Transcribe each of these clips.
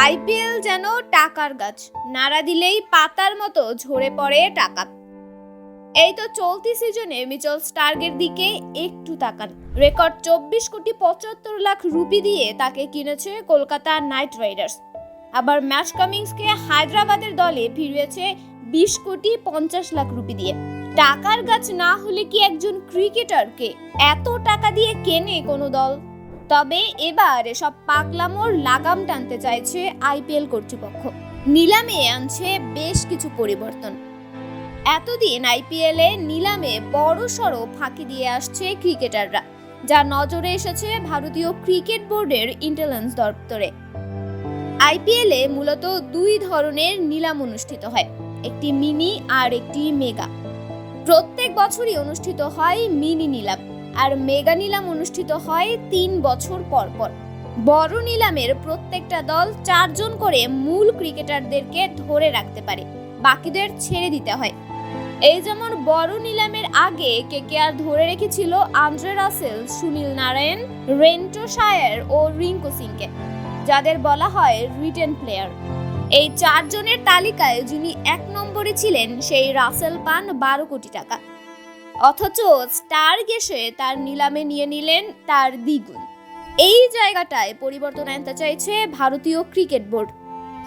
IPL যেন টাকার গাছ, নাড়া দিলেই পাতার মতো ঝরে পড়ে টাকা। এই তো চলতি সিজনে মিচেল স্টার্কের দিকে একটু তাকান। রেকর্ড 24,75,00,000 রুপি দিয়ে তাকে কিনেছে কলকাতা নাইট রাইডার্স। আবার ম্যাচ কামিংসকে হায়দ্রাবাদের দলে ফিরিয়েছে 20,50,00,000 রুপি দিয়ে। টাকার গাছ না হলে কি একজন ক্রিকেটারকে এত টাকা দিয়ে কেনে কোনো দল? তবে এবার এসব পাগলামোর লাগাম টানতে চাইছে আইপিএল কর্তৃপক্ষ। নিলামে আনছে বেশ কিছু পরিবর্তন। এতদিন আইপিএলে নিলামে বড়সড় ফাঁকি দিয়ে আসছে ক্রিকেটাররা, যা নজরে এসেছে ভারতীয় ক্রিকেট বোর্ডের ইন্টেলিজেন্স দপ্তরে। আইপিএলে মূলত দুই ধরনের নিলাম অনুষ্ঠিত হয়, একটি মিনি আর একটি মেগা। প্রত্যেক বছরই অনুষ্ঠিত হয় মিনি নিলাম, আর মেগা নিলাম অনুষ্ঠিত হয় 3 বছর পর পর। বড় নিলামের প্রত্যেকটা দল 4 জন করে মূল ক্রিকেটারদেরকে ধরে রাখতে পারে, বাকিদের ছেড়ে দিতে হয়। এই যেমন বড় নিলামের আগে কেকেআর ধরে রেখেছিল আন্দ্রে রাসেল, সুনীল নারায়ণ, রেন্টো শায়ার ও রিঙ্কু সিংকে, যাদের বলা হয় রিটেন প্লেয়ার। এই 4 জনের তালিকায় যিনি 1 নম্বরে ছিলেন সেই রাসেল পান 12 কোটি টাকা, অথচ স্টার্ক এসে তার নিলামে নিয়ে নিলেন তার দ্বিগুণ। এই জায়গাটায় পরিবর্তন আনতে চাইছে ভারতীয় ক্রিকেট বোর্ড।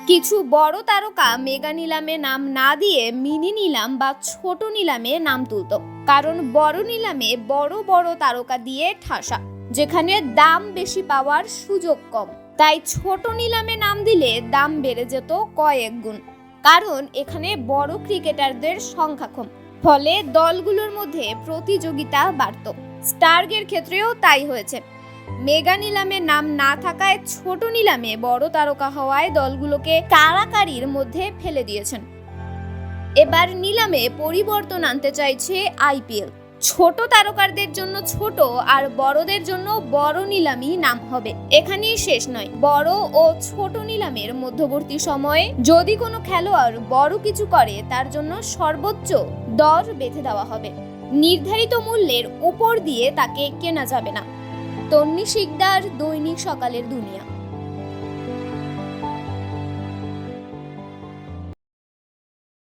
কিছু বড় তারকা মেগা নিলামে নাম না দিয়ে মিনি নিলাম বা ছোট নিলামে নাম তুলত, কারণ বড় নিলামে বড় বড় তারকা দিয়ে ঠাসা, যেখানে দাম বেশি পাওয়ার সুযোগ কম। তাই ছোট নিলামে নাম দিলে দাম বেড়ে যেত কয়েক গুণ, কারণ এখানে বড় ক্রিকেটারদের সংখ্যা কম, ফলে দলগুলোর মধ্যে প্রতিযোগিতা বাড়ত। স্টার্কের ক্ষেত্রেও তাই হয়েছে। মেগা নিলামে নাম না থাকায় ছোট নিলামে বড় তারকা হওয়ায় দলগুলোকে কারাকারির মধ্যে ফেলে দিয়েছেন। এবার নিলামে পরিবর্তন আনতে চাইছে আইপিএল। ছোট তারকাদের জন্য ছোট আর বড়দের জন্য বড় নিলামই নাম হবে। এখানেই শেষ নয়, বড় ও ছোট নিলামের মধ্যবর্তী সময়ে যদি কোনো খেলোয়াড় বড় কিছু করে, তার জন্য সর্বোচ্চ দর বেঁধে দেওয়া হবে। নির্ধারিত মূল্যের উপর দিয়ে তাকে কেনা যাবে না। তন্নি শিকদার, দৈনিক সকালের দুনিয়া।